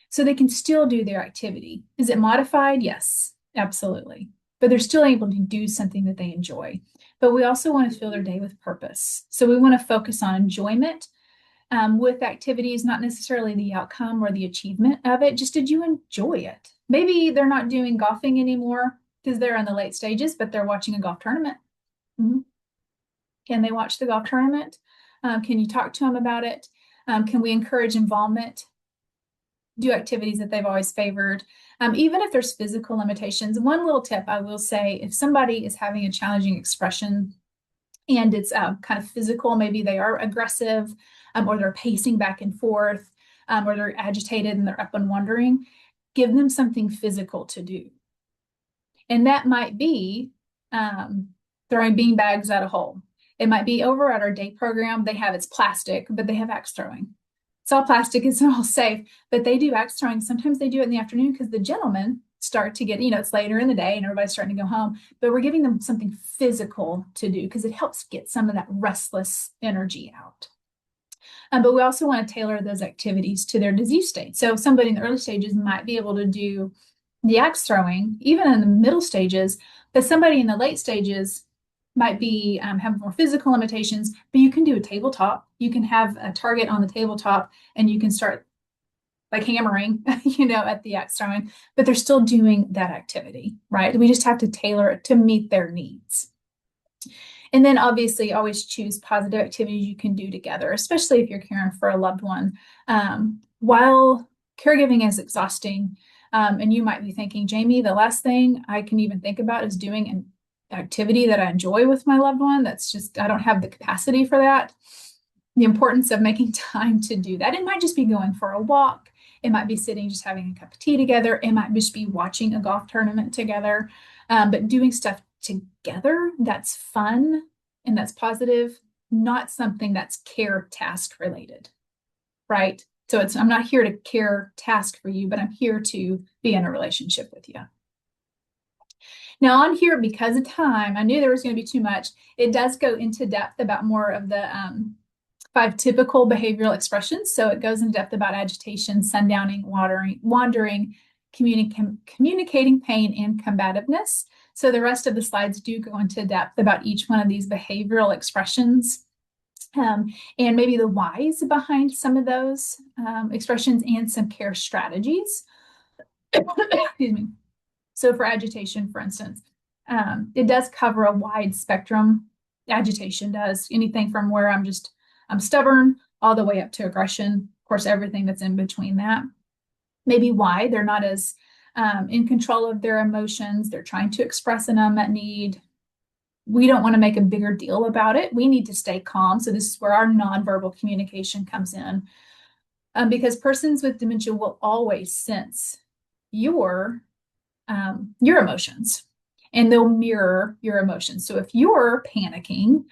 So they can still do their activity. Is it modified? Yes, absolutely. But they're still able to do something that they enjoy. But we also want to fill their day with purpose. So we want to focus on enjoyment with activities, not necessarily the outcome or the achievement of it. Just did you enjoy it? Maybe they're not doing golfing anymore because they're in the late stages, but they're watching a golf tournament. Can they watch the golf tournament? Can you talk to them about it? Can we encourage involvement? Do activities that they've always favored, even if there's physical limitations. One little tip I will say, if somebody is having a challenging expression and it's kind of physical, maybe they are aggressive or they're pacing back and forth or they're agitated and they're up and wandering, give them something physical to do. And that might be throwing bean bags at a hole. It might be over at our day program. It's plastic, but they have axe throwing. It's all plastic, it's all safe, but they do axe throwing. Sometimes they do it in the afternoon because the gentlemen start to get, it's later in the day and everybody's starting to go home, but we're giving them something physical to do because it helps get some of that restless energy out. But we also want to tailor those activities to their disease state. So somebody in the early stages might be able to do the axe throwing, even in the middle stages, but somebody in the late stages might be have more physical limitations, but you can do a tabletop. You can have a target on the tabletop and you can start like hammering, at the axe throwing, but they're still doing that activity, right? We just have to tailor it to meet their needs. And then obviously always choose positive activities you can do together, especially if you're caring for a loved one. While caregiving is exhausting, and you might be thinking, Jamie, the last thing I can even think about is doing an activity that I enjoy with my loved one. I don't have the capacity for that. The importance of making time to do that. It might just be going for a walk. It might be sitting, just having a cup of tea together. It might just be watching a golf tournament together. But doing stuff together, that's fun and that's positive, not something that's care task related, right? So I'm not here to care task for you, but I'm here to be in a relationship with you. Now on here, because of time, I knew there was going to be too much. It does go into depth about more of the 5 typical behavioral expressions. So it goes in depth about agitation, sundowning, wandering, communicating pain, and combativeness. So the rest of the slides do go into depth about each one of these behavioral expressions and maybe the whys behind some of those expressions and some care strategies. Excuse me. So for agitation, for instance, it does cover a wide spectrum. Agitation does anything from where I'm stubborn all the way up to aggression. Of course, everything that's in between that. Maybe why they're not as in control of their emotions. They're trying to express an unmet need. We don't want to make a bigger deal about it. We need to stay calm. So this is where our nonverbal communication comes in. Because persons with dementia will always sense your emotions and they'll mirror your emotions. So if you're panicking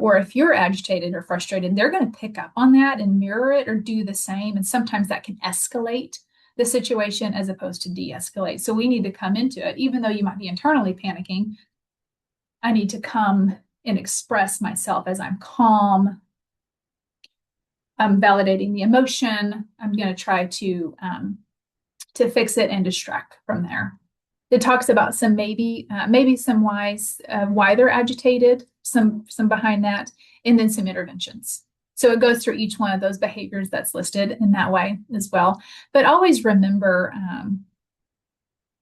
or if you're agitated or frustrated, they're going to pick up on that and mirror it or do the same. And sometimes that can escalate the situation as opposed to de-escalate. So we need to come into it, even though you might be internally panicking. I need to come and express myself as I'm calm. I'm validating the emotion. I'm going to try to fix it and distract from there. It talks about some maybe some whys, why they're agitated, some behind that, and then some interventions. So it goes through each one of those behaviors that's listed in that way as well. But always remember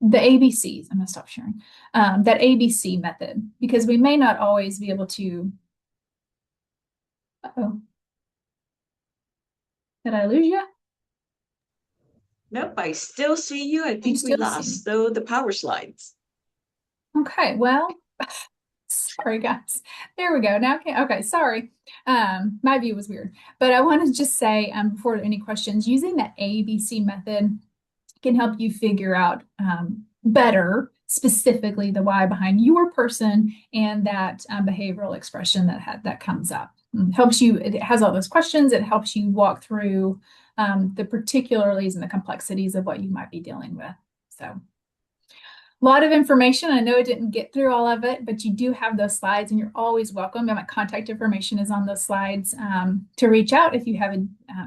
the ABCs. I'm going to stop sharing that ABC method, because we may not always be able to. Uh-oh. Did I lose you? Nope, I still see you. I You think we still see me? lost, though, the power slides. Okay, well, sorry guys. There we go. Now, okay, sorry. My view was weird, but I want to just say, before any questions, using the ABC method can help you figure out better, specifically the why behind your person and that behavioral expression that comes up. Helps you. It has all those questions. It helps you walk through the particularities and the complexities of what you might be dealing with. So. A lot of information. I know I didn't get through all of it, but you do have those slides and you're always welcome. And my contact information is on those slides to reach out if you have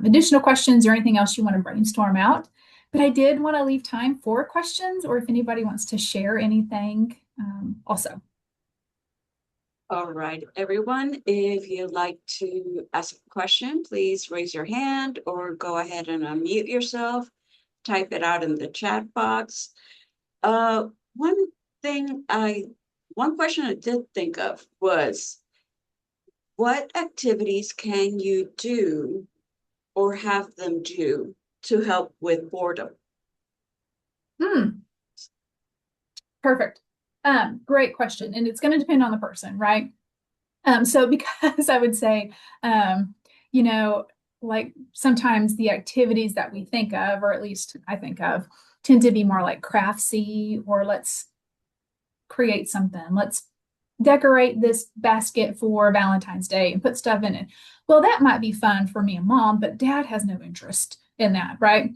additional questions or anything else you want to brainstorm out. But I did want to leave time for questions or if anybody wants to share anything also. All right, everyone, if you'd like to ask a question, please raise your hand or go ahead and unmute yourself. Type it out in the chat box. Uh, one one question I did think of was, what activities can you do or have them do to help with boredom? Perfect. Great question. And it's going to depend on the person, right? So because I would say, you know, like sometimes the activities that we think of, or at least I think of, tend to be more like craftsy or let's create something. Let's decorate this basket for Valentine's Day and put stuff in it. Well, that might be fun for me and mom, but dad has no interest in that, right?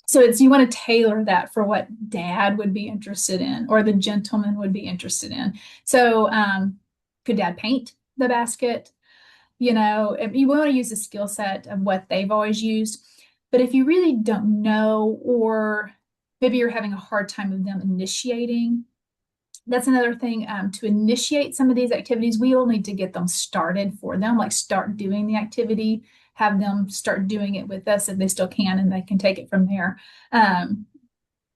So you want to tailor that for what dad would be interested in or the gentleman would be interested in. So could dad paint the basket? You know, you want to use the skill set of what they've always used. But if you really don't know, or maybe you're having a hard time with them initiating, that's another thing. To initiate some of these activities, we will need to get them started for them, like start doing the activity, have them start doing it with us if they still can, and they can take it from there.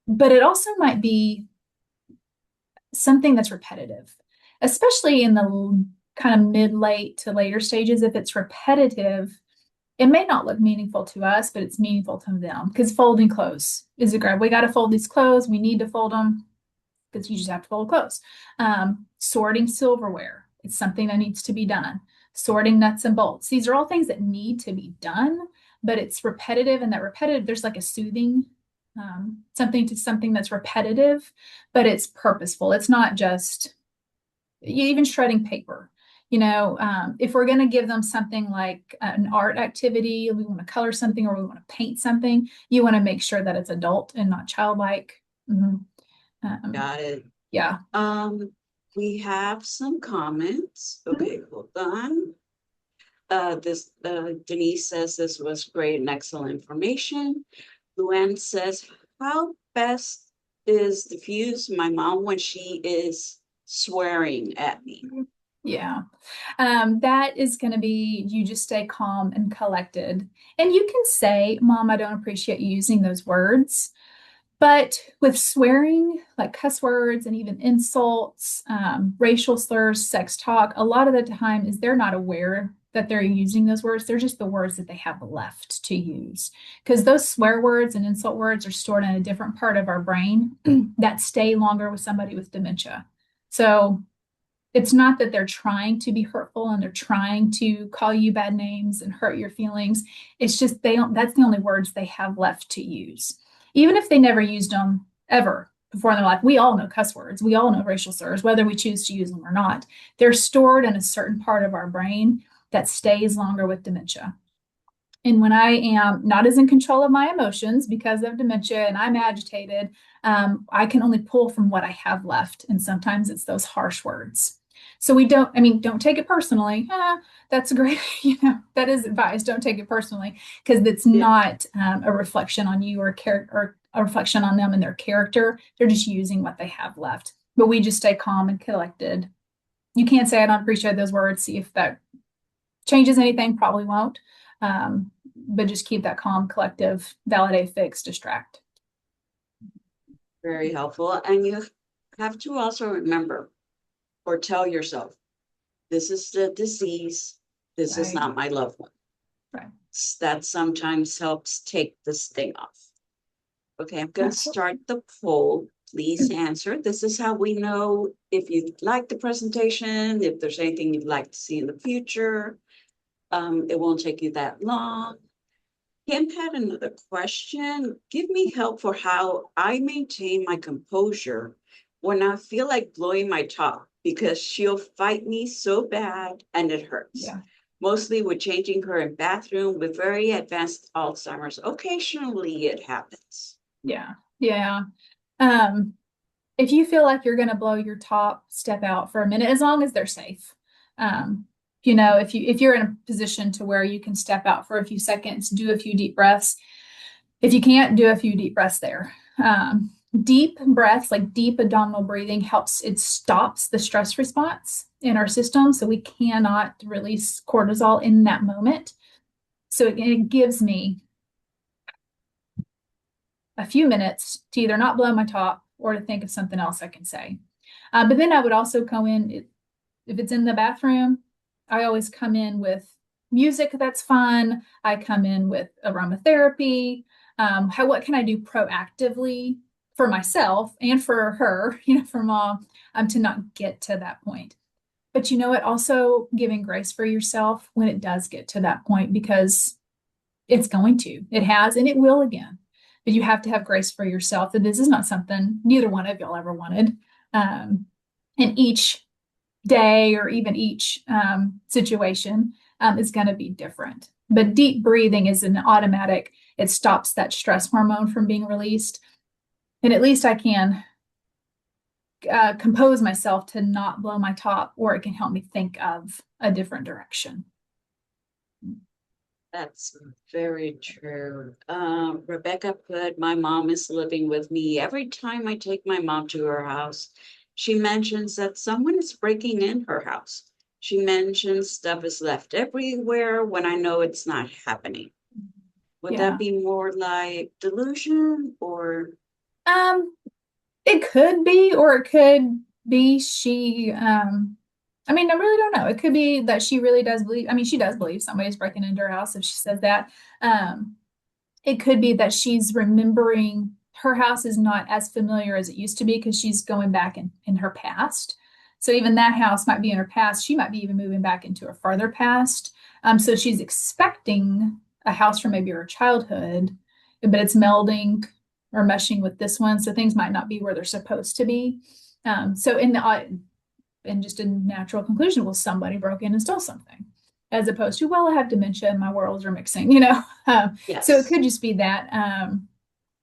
But it also might be something that's repetitive, especially in the kind of mid-late to later stages. If it's repetitive, it may not look meaningful to us, but it's meaningful to them because folding clothes is a great. We got to fold these clothes. We need to fold them because you just have to fold clothes. Sorting silverware, it's something that needs to be done. Sorting nuts and bolts. These are all things that need to be done, but it's repetitive, and that repetitive, there's like a soothing something that's repetitive, but it's purposeful. It's not just even shredding paper. You know, if we're going to give them something like an art activity, we want to color something or we want to paint something, you want to make sure that it's adult and not childlike. Got it. Yeah. We have some comments. Okay, hold on. Denise says this was great and excellent information. Luann says, how best is diffuse my mom when she is swearing at me? Yeah. That is going to be, you just stay calm and collected. And you can say, Mom, I don't appreciate you using those words. But with swearing, like cuss words and even insults, racial slurs, sex talk, a lot of the time is they're not aware that they're using those words. They're just the words that they have left to use. Because those swear words and insult words are stored in a different part of our brain that stay longer with somebody with dementia. So it's not that they're trying to be hurtful and they're trying to call you bad names and hurt your feelings. It's just that's the only words they have left to use. Even if they never used them ever before in their life. We all know cuss words. We all know racial slurs, whether we choose to use them or not. They're stored in a certain part of our brain that stays longer with dementia. And when I am not as in control of my emotions because of dementia and I'm agitated, I can only pull from what I have left. And sometimes it's those harsh words. So don't take it personally. That's great. That is advice. Don't take it personally because it's not a reflection on you or a reflection on them and their character. They're just using what they have left. But we just stay calm and collected. You can't say I don't appreciate those words. See if that changes anything. Probably won't. But just keep that calm, collective, validate, fix, distract. Very helpful. And you have to also remember or tell yourself, this is the disease. This is not my loved one. Right. That sometimes helps take the sting off. Okay, I'm going to start the poll. Please answer. This is how we know if you like the presentation, if there's anything you'd like to see in the future. It won't take you that long. Kim had another question. Give me help for how I maintain my composure when I feel like blowing my top because she'll fight me so bad and it hurts. Yeah. Mostly with changing her in bathroom with very advanced Alzheimer's. Occasionally it happens. Yeah. Yeah. Um, if you feel like you're going to blow your top, step out for a minute, as long as they're safe. If you're in a position to where you can step out for a few seconds, do a few deep breaths. If you can't, do a few deep breaths there. Deep breaths, like deep abdominal breathing, helps. It stops the stress response in our system, so we cannot release cortisol in that moment. So it gives me a few minutes to either not blow my top or to think of something else I can say. But then I would also go in, if it's in the bathroom, I always come in with music that's fun. I come in with aromatherapy. What can I do proactively for myself and for her, for mom, to not get to that point. But you know what? Also giving grace for yourself when it does get to that point, because it has, and it will again. But you have to have grace for yourself that this is not something neither one of y'all ever wanted. And each day or even each situation is going to be different. But deep breathing is an automatic, it stops that stress hormone from being released. And at least I can compose myself to not blow my top, or it can help me think of a different direction. That's very true. Rebecca put, my mom is living with me. Every time I take my mom to her house, she mentions that someone is breaking in her house. She mentions stuff is left everywhere when I know it's not happening. Would Yeah. that be more like delusion or? It could be, or it could be I really don't know. It could be that she really does believe, she does believe somebody's breaking into her house if she says that. It could be that she's remembering her house is not as familiar as it used to be because she's going back in her past. So even that house might be in her past. She might be even moving back into her farther past. So she's expecting a house from maybe her childhood, but it's melding or meshing with this one. So things might not be where they're supposed to be. So in just a natural conclusion, well, somebody broke in and stole something, as opposed to, well, I have dementia and my worlds are mixing, Yes. So it could just be that.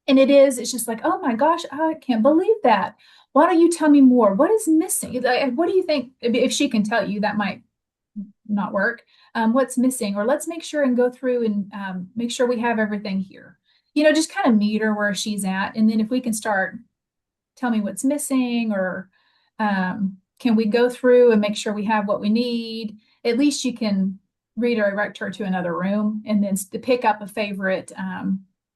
And it's just like, oh my gosh, I can't believe that. Why don't you tell me more? What is missing? What do you think? If she can tell you, that might not work. What's missing? Or let's make sure and go through and make sure we have everything here. Just kind of meet her where she's at. And then if we can start, tell me what's missing, or can we go through and make sure we have what we need? At least you can redirect her to another room and then pick up a favorite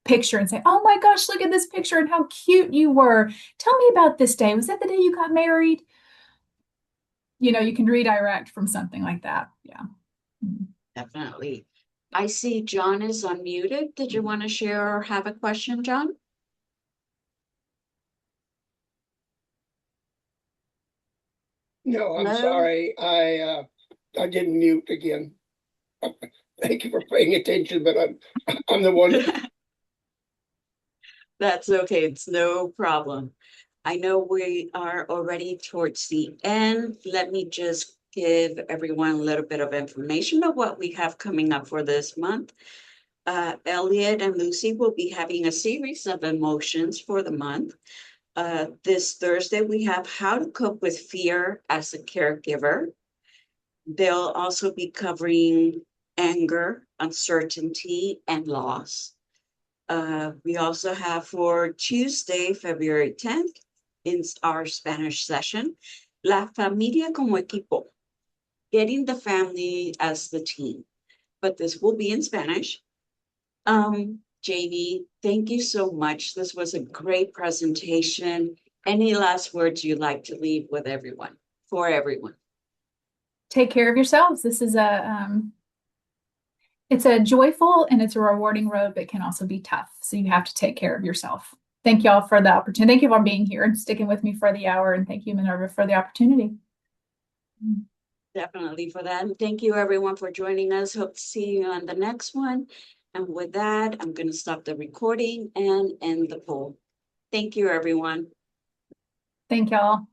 picture and say, oh my gosh, look at this picture and how cute you were. Tell me about this day. Was that the day you got married? You can redirect from something like that. Yeah. Definitely. I see John is unmuted. Did you want to share or have a question, John? No, I'm Hello? sorry. I didn't mute again. Thank you for paying attention, but I'm the one. That's okay. It's no problem. I know we are already towards the end. Let me just give everyone a little bit of information of what we have coming up for this month. Elliot and Lucy will be having a series of emotions for the month. This Thursday, we have how to cope with fear as a caregiver. They'll also be covering anger, uncertainty, and loss. We also have for Tuesday, February 10th, in our Spanish session, La Familia como Equipo, getting the family as the team. But this will be in Spanish. Jamie, thank you so much. This was a great presentation. Any last words you'd like to leave with everyone, for everyone? Take care of yourselves. This is it's a joyful and it's a rewarding road, but can also be tough. So you have to take care of yourself. Thank y'all for the opportunity. Thank you for being here and sticking with me for the hour. And thank you, Minerva, for the opportunity. Definitely for that. And thank you everyone for joining us. Hope to see you on the next one. And with that, I'm going to stop the recording and end the poll. Thank you, everyone. Thank y'all.